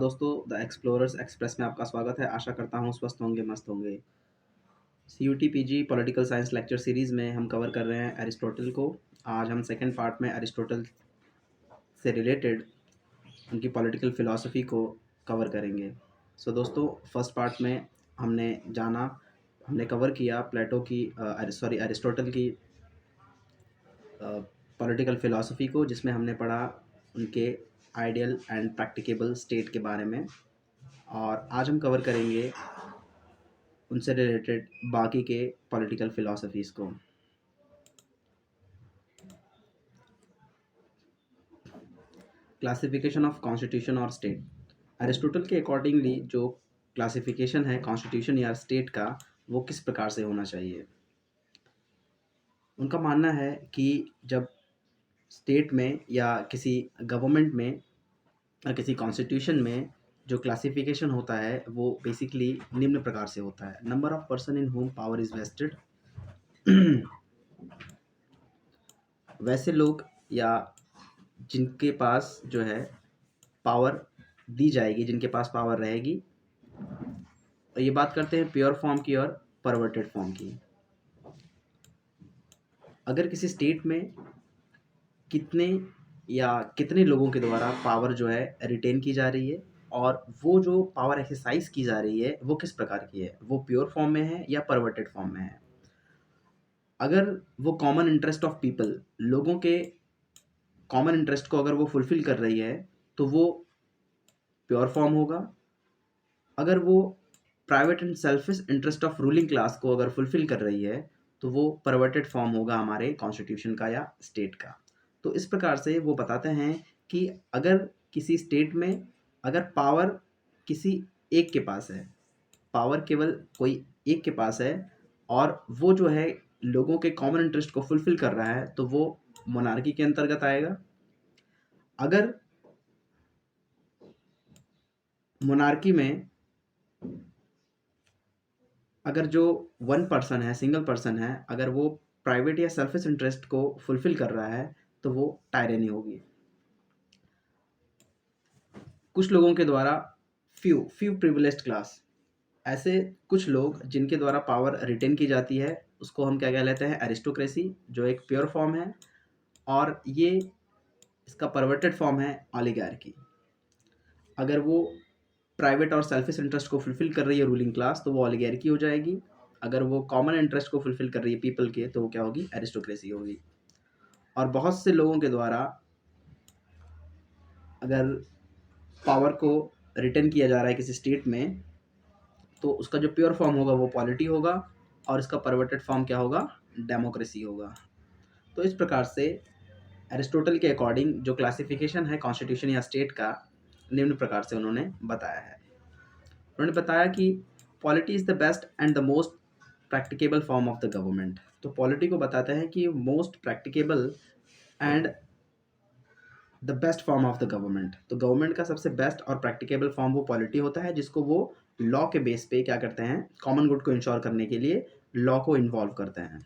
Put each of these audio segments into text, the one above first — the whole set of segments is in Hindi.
दोस्तों, द एक्सप्लोरर्स एक्सप्रेस में आपका स्वागत है। आशा करता हूँ स्वस्थ होंगे, मस्त होंगे। CUT PG political science lecture series में हम कवर कर रहे हैं एरिस्टोटल को। आज हम सेकंड पार्ट में एरिस्टोटल से रिलेटेड उनकी पॉलिटिकल फ़िलॉसफ़ी को कवर करेंगे। दोस्तों, फर्स्ट पार्ट में हमने कवर किया प्लेटो की एरिस्टोटल की पॉलिटिकल फ़िलॉसफ़ी को, जिसमें हमने पढ़ा उनके आइडियल एंड प्रैक्टिकेबल स्टेट के बारे में। और आज हम कवर करेंगे उनसे रिलेटेड बाकी के पॉलिटिकल फ़िलॉसफ़ीज़ को। क्लासिफिकेशन ऑफ कॉन्स्टिट्यूशन और स्टेट। एरिस्टोटल के अकॉर्डिंगली जो क्लासिफिकेशन है कॉन्स्टिट्यूशन या स्टेट का, वो किस प्रकार से होना चाहिए। उनका मानना है कि जब स्टेट में या किसी गवर्नमेंट में या किसी कॉन्स्टिट्यूशन में जो क्लासिफिकेशन होता है वो बेसिकली निम्न प्रकार से होता है। Number of person in home power is wasted वैसे लोग या जिनके पास जो है पावर दी जाएगी, जिनके पास पावर रहेगी। और ये बात करते हैं प्योर फॉर्म की और परवर्टेड फॉर्म की। अगर किसी स्टेट में कितने लोगों के द्वारा पावर जो है रिटेन की जा रही है और वो जो पावर एक्सरसाइज की जा रही है वो किस प्रकार की है, वो प्योर फॉर्म में है या परवर्टेड फॉर्म में है। अगर वो कॉमन इंटरेस्ट ऑफ पीपल, लोगों के कॉमन इंटरेस्ट को अगर वो फुलफिल कर रही है तो वो प्योर फॉर्म होगा। अगर वो private and selfish interest of ruling class को अगर फुलफिल कर रही है तो वो परवर्टेड फॉर्म होगा हमारे कॉन्स्टिट्यूशन का या स्टेट का। तो इस प्रकार से वो बताते हैं कि अगर किसी स्टेट में अगर पावर किसी एक के पास है, पावर केवल कोई एक के पास है और वो जो है लोगों के कॉमन इंटरेस्ट को फुलफिल कर रहा है तो वो मोनार्की के अंतर्गत आएगा। अगर मोनार्की में अगर जो वन पर्सन है, सिंगल पर्सन है, अगर वो प्राइवेट या सेल्फिश इंटरेस्ट को फुलफिल कर रहा है तो वो टायरेनी होगी। कुछ लोगों के द्वारा फ्यू प्रिविलेज्ड क्लास, ऐसे कुछ लोग जिनके द्वारा पावर रिटेन की जाती है उसको हम क्या कह लेते हैं, एरिस्टोक्रेसी, जो एक प्योर फॉर्म है। और ये इसका परवर्टेड फॉर्म है ऑलिगार्की। अगर वो प्राइवेट और सेल्फिश इंटरेस्ट को फुलफिल कर रही है रूलिंग क्लास तो वो ऑलिगार्की हो जाएगी। अगर वो कॉमन इंटरेस्ट को फुलफिल कर रही है पीपल के तो वो क्या होगी, एरिस्टोक्रेसी होगी। और बहुत से लोगों के द्वारा अगर पावर को रिटेन किया जा रहा है किसी स्टेट में तो उसका जो प्योर फॉर्म होगा वो पॉलिटी होगा और इसका परवर्टेड फॉर्म क्या होगा, डेमोक्रेसी होगा। तो इस प्रकार से एरिस्टोटल के अकॉर्डिंग जो क्लासिफिकेशन है कॉन्स्टिट्यूशन या स्टेट का, निम्न प्रकार से उन्होंने बताया है। उन्होंने बताया कि polity is the best and the most practicable form of the government. तो पॉलिटी को बताते हैं कि most practicable and the best form of the government. तो गवर्नमेंट का सबसे बेस्ट और प्रैक्टिकेबल फॉर्म वो पॉलिटी होता है, जिसको वो लॉ के बेस पे क्या करते हैं, कॉमन गुड को इंश्योर करने के लिए लॉ को इन्वॉल्व करते हैं।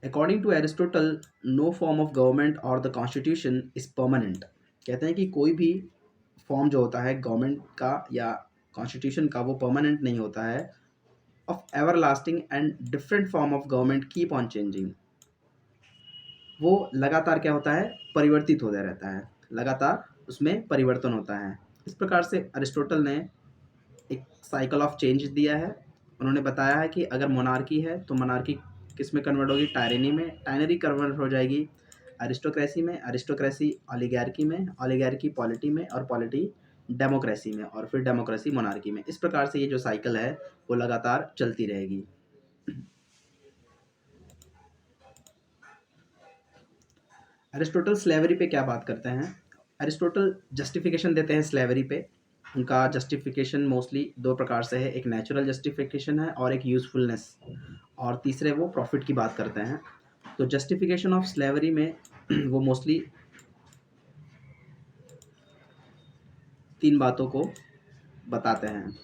According to Aristotle, no form of government और द कॉन्स्टिट्यूशन इज परमानेंट। कहते हैं कि कोई भी फॉर्म जो होता है गवर्नमेंट का या कॉन्स्टिट्यूशन का वो परमानेंट नहीं होता है। Of ever lasting and different form of government keep on changing. वो लगातार क्या होता है, परिवर्तित होता रहता है, लगातार उसमें परिवर्तन होता है। इस प्रकार से अरिस्टोटल ने एक साइकिल ऑफ चेंज दिया है। उन्होंने बताया है कि अगर मोनार्की है तो मोनार्की किस में कन्वर्ट होगी, टायरेनी में, टायनरी कन्वर्ट हो जाएगी अरिस्टोक्रेसी में, अरिस्टोक्रेसी ऑलिगार्की में, ऑलिगार्की पॉलिटी में और पॉलिटी डेमोक्रेसी में और फिर डेमोक्रेसी मोनार्की में। इस प्रकार से ये जो साइकिल है वो लगातार चलती रहेगी। अरिस्टोटल स्लेवरी पे क्या बात करते हैं। अरिस्टोटल जस्टिफिकेशन देते हैं स्लेवरी पे। उनका जस्टिफिकेशन मोस्टली दो प्रकार से है, एक नेचुरल जस्टिफिकेशन है और एक यूजफुलनेस, और तीसरे वो प्रॉफिट की बात करते हैं। तो जस्टिफिकेशन ऑफ स्लेवरी में वो मोस्टली तीन बातों को बताते हैं।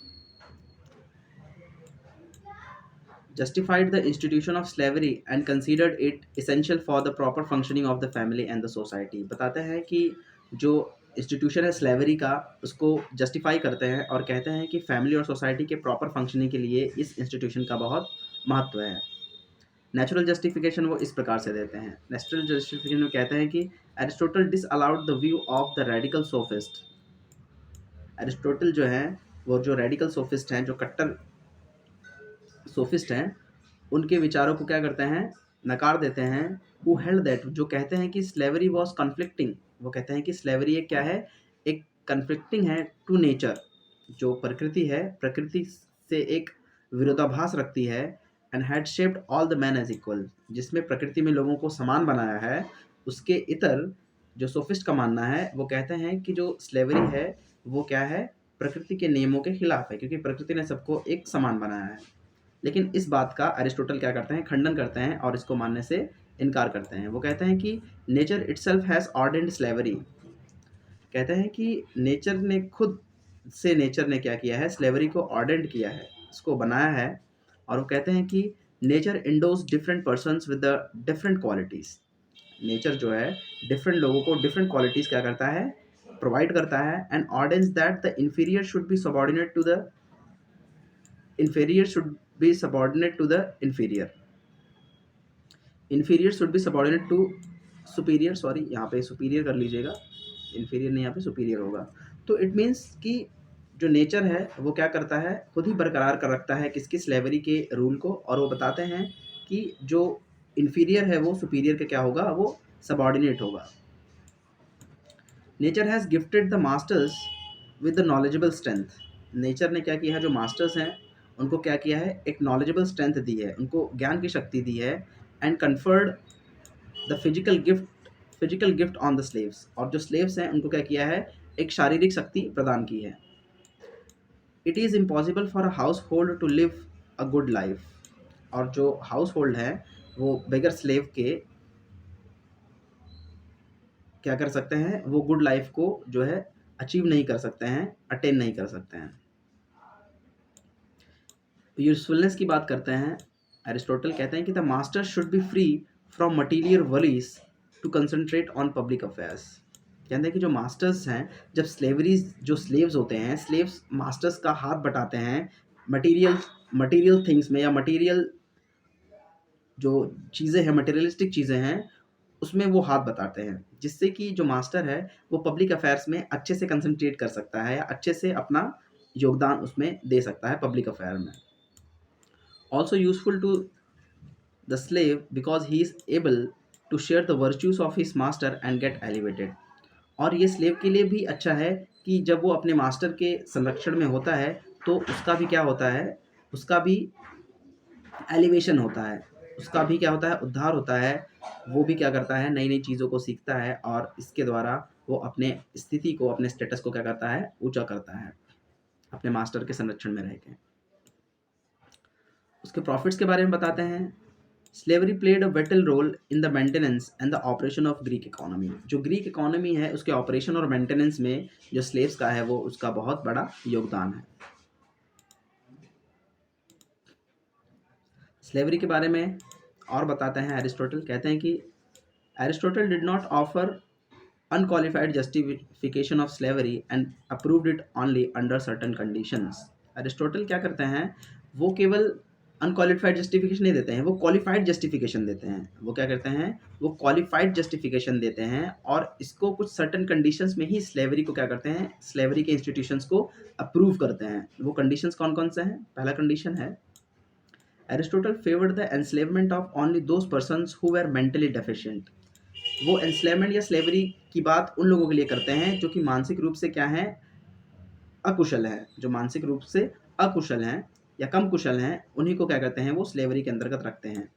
Justified the institution of slavery and considered it essential for the proper functioning of the family and the society। बताते हैं कि जो इंस्टीट्यूशन है स्लेवरी का, उसको जस्टिफाई करते हैं और कहते हैं कि फैमिली और सोसाइटी के प्रॉपर फंक्शनिंग के लिए इस इंस्टीट्यूशन का बहुत महत्व है। नेचुरल जस्टिफिकेशन वो इस प्रकार से देते हैं। नेचुरल जस्टिफिकेशन में कहते हैं कि Aristotle disallowed the view of the radical sophist. Aristotle जो है, वो जो रेडिकल सोफिस्ट हैं, जो कट्टर सोफिस्ट हैं, उनके विचारों को क्या करते हैं, नकार देते हैं। हु हेल्ड दैट, जो कहते हैं कि स्लेवरी वॉज कन्फ्लिक्टिंग, वो कहते हैं कि स्लेवरी एक क्या है, एक कन्फ्लिक्टिंग है टू नेचर, जो प्रकृति है, प्रकृति से एक विरोधाभास रखती है। And had shaped all the man as equal, जिसमें प्रकृति में लोगों को समान बनाया है। उसके इतर जो सोफिस्ट का मानना है, वो कहते हैं कि जो स्लेवरी है वो क्या है, प्रकृति के नियमों के खिलाफ है, क्योंकि प्रकृति ने सबको एक समान बनाया है। लेकिन इस बात का अरिस्टोटल क्या करते हैं, खंडन करते हैं और इसको मानने से इनकार करते हैं। वो कहते हैं कि नेचर इटसेल्फ हैज़ ऑर्डेंड स्लेवरी। कहते हैं कि नेचर ने खुद से, नेचर ने क्या किया है, स्लेवरी को ऑर्डेंड किया है, इसको बनाया है। और वो कहते हैं कि nature indoors different persons with the different qualities. Nature जो है डिफरेंट लोगों को डिफरेंट क्वालिटीज़ क्या करता है, प्रोवाइड करता है। And ordains that the inferior should be subordinate to the inferior should be subordinate to the inferior, inferior should be subordinate to superior, sorry यहाँ पे superior कर लीजिएगा, inferior नहीं, यहाँ पे superior होगा। तो इट मीन्स कि जो नेचर है वो क्या करता है, खुद ही बरकरार कर रखता है किसकी, स्लेवरी के रूल को। और वो बताते हैं कि जो इन्फीरियर है वो सुपीरियर के क्या होगा, वो सबॉर्डिनेट होगा। Nature has gifted the masters with the knowledgeable strength. Nature ने क्या किया है, जो मास्टर्स हैं उनको क्या किया है, एक नॉलेजेबल स्ट्रेंथ दी है, उनको ज्ञान की शक्ति दी है। And conferred the physical gift on the slaves, और जो स्लेव्स हैं उनको क्या किया है, एक शारीरिक शक्ति प्रदान की है। It is impossible for a household to live a good life, और जो हाउस होल्ड है वो बेगर स्लेव के क्या कर सकते हैं, वो गुड लाइफ को जो है अचीव नहीं कर सकते हैं, अटेन नहीं कर सकते हैं। यूजफुलनेस की बात करते हैं। एरिस्टोटल कहते हैं कि the master should be free from material worries to concentrate on public affairs. कहते हैं कि जो मास्टर्स हैं, जब स्लेवरीज, जो स्लेव्स होते हैं, स्लेव्स मास्टर्स का हाथ बटाते हैं मटीरियल थिंग्स में, या मटीरियल जो चीज़ें हैं, मटेरियलिस्टिक चीज़ें हैं, उसमें वो हाथ बताते हैं, जिससे कि जो मास्टर है वो पब्लिक अफेयर्स में अच्छे से कंसंट्रेट कर सकता है, या अच्छे से अपना योगदान उसमें दे सकता है पब्लिक अफेयर में। Also useful to the slave because he is able to share the virtues of his master and get elevated. और ये स्लेव के लिए भी अच्छा है कि जब वो अपने मास्टर के संरक्षण में होता है तो उसका भी क्या होता है, उसका भी एलिवेशन होता है, उसका भी क्या होता है, उद्धार होता है। वो भी क्या करता है, नई नई चीज़ों को सीखता है और इसके द्वारा वो अपने स्थिति को, अपने स्टेटस को क्या करता है, ऊंचा करता है अपने मास्टर के संरक्षण में रह के। उसके प्रॉफिट्स के बारे में बताते हैं। Slavery played a vital role in the maintenance and the operation of Greek economy. जो ग्रीक इकोनॉमी है उसके ऑपरेशन और मेंटेनेंस में जो स्लेव्स का है वो उसका बहुत बड़ा योगदान है। स्लेवरी के बारे में और बताते हैं। एरिस्टोटल कहते हैं कि Aristotle did not offer unqualified justification of slavery and approved it only under certain conditions. Aristotle क्या करते हैं, वो केवल अनक्वालिफाइड जस्टिफिकेशन नहीं देते हैं, वो क्वालिफाइड जस्टिफिकेशन देते हैं। वो क्या करते हैं, वो क्वालिफाइड जस्टिफिकेशन देते हैं और इसको कुछ सर्टन कंडीशंस में ही स्लेवरी को क्या करते हैं, स्लेवरी के इंस्टीट्यूशंस को अप्रूव करते हैं। वो कंडीशंस कौन कौन से हैं? पहला कंडीशन है, Aristotle favoured the enslavement of only those persons who were mentally deficient. वो एनस्लेवमेंट या स्लेवरी की बात उन लोगों के लिए करते हैं जो कि मानसिक रूप से क्या हैं, अकुशल हैं। जो मानसिक रूप से अकुशल हैं या कम कुशल हैं, उन्हीं को क्या कहते हैं, वो स्लेवरी के अंतर्गत रखते हैं।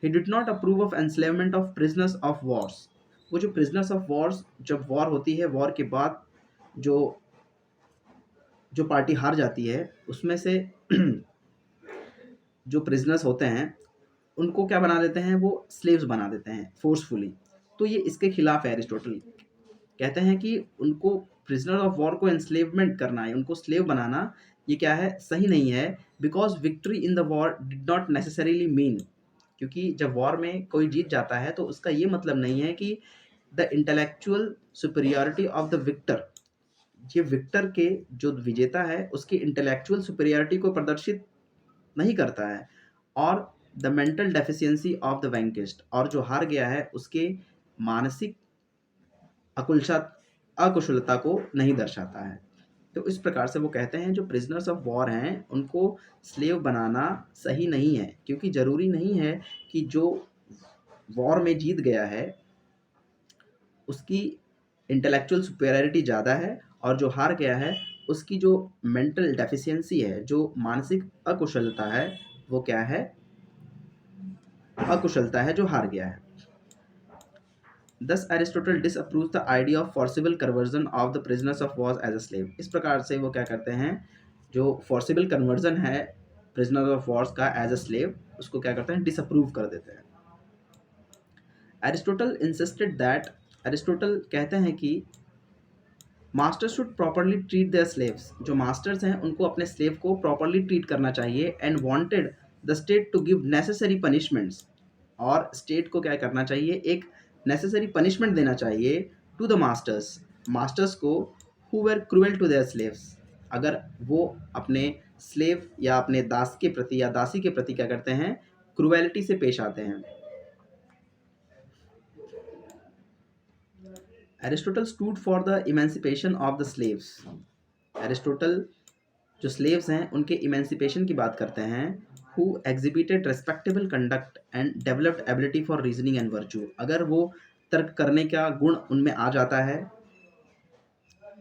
He did not approve of enslavement of prisoners of wars. वो जो प्रिजनर्स ऑफ वॉर्स, जब वॉर होती है, वॉर के बाद जो जो पार्टी हार जाती है उसमें से जो प्रिजनर्स होते हैं उनको क्या बना देते हैं, वो स्लेव्स बना देते हैं फोर्सफुली। तो ये इसके खिलाफ है। एरिस्टोटल कहते हैं कि उनको प्रिजनर ऑफ वॉर को एनस्लेवमेंट करना है, उनको स्लेव बनाना, ये क्या है, सही नहीं है। Because victory in the war did not necessarily mean, क्योंकि जब वॉर में कोई जीत जाता है तो उसका ये मतलब नहीं है कि the intellectual superiority of the victor, ये विक्टर के जो विजेता है उसकी इंटेलेक्चुअल सुपीरियरिटी को प्रदर्शित नहीं करता है, और the mental deficiency of the vanquished, और जो हार गया है उसके मानसिक अकुलशा अकुशलता को नहीं दर्शाता है। तो इस प्रकार से वो कहते हैं जो प्रिजनर्स ऑफ वॉर हैं उनको स्लेव बनाना सही नहीं है, क्योंकि ज़रूरी नहीं है कि जो वॉर में जीत गया है उसकी इंटेलेक्चुअल सुपेरियरिटी ज़्यादा है, और जो हार गया है उसकी जो मेंटल डेफिशिएंसी है, जो मानसिक अकुशलता है, वो क्या है, अकुशलता है जो हार गया है। Thus Aristotle disapproves the idea of forcible conversion of the prisoners of war as a slave। इस प्रकार से वो क्या करते हैं, जो forcible conversion है prisoners of war का as a slave, उसको क्या करते हैं, disapprove कर देते हैं। Aristotle insisted that, Aristotle कहते हैं कि masters should properly treat their slaves, जो मास्टर्स हैं उनको अपने स्लेव को प्रॉपरली ट्रीट करना चाहिए, and wanted the state to give necessary punishments, और स्टेट को क्या करना चाहिए, एक नेसेसरी पनिशमेंट देना चाहिए टू द मास्टर्स, मास्टर्स को who were cruel to their slaves, अगर वो अपने स्लेव या अपने दास के प्रति या दासी के प्रति क्या करते हैं, क्रूएलिटी से पेश आते हैं। Aristotle stood for the emancipation of the slaves, Aristotle जो स्लेव्स हैं उनके इमेंसिपेशन की बात करते हैं, who exhibited respectable conduct and developed ability for reasoning and virtue, अगर वो तर्क करने का गुण उनमें आ जाता है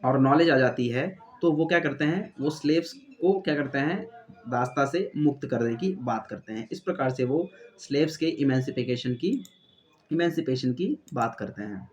और नॉलेज आ जाती है, तो वो क्या करते हैं, वो स्लेव्स को क्या करते हैं, दास्ता से मुक्त करने की बात करते हैं। इस प्रकार से वो स्लेव्स के इमेंसिपेशन की बात करते हैं।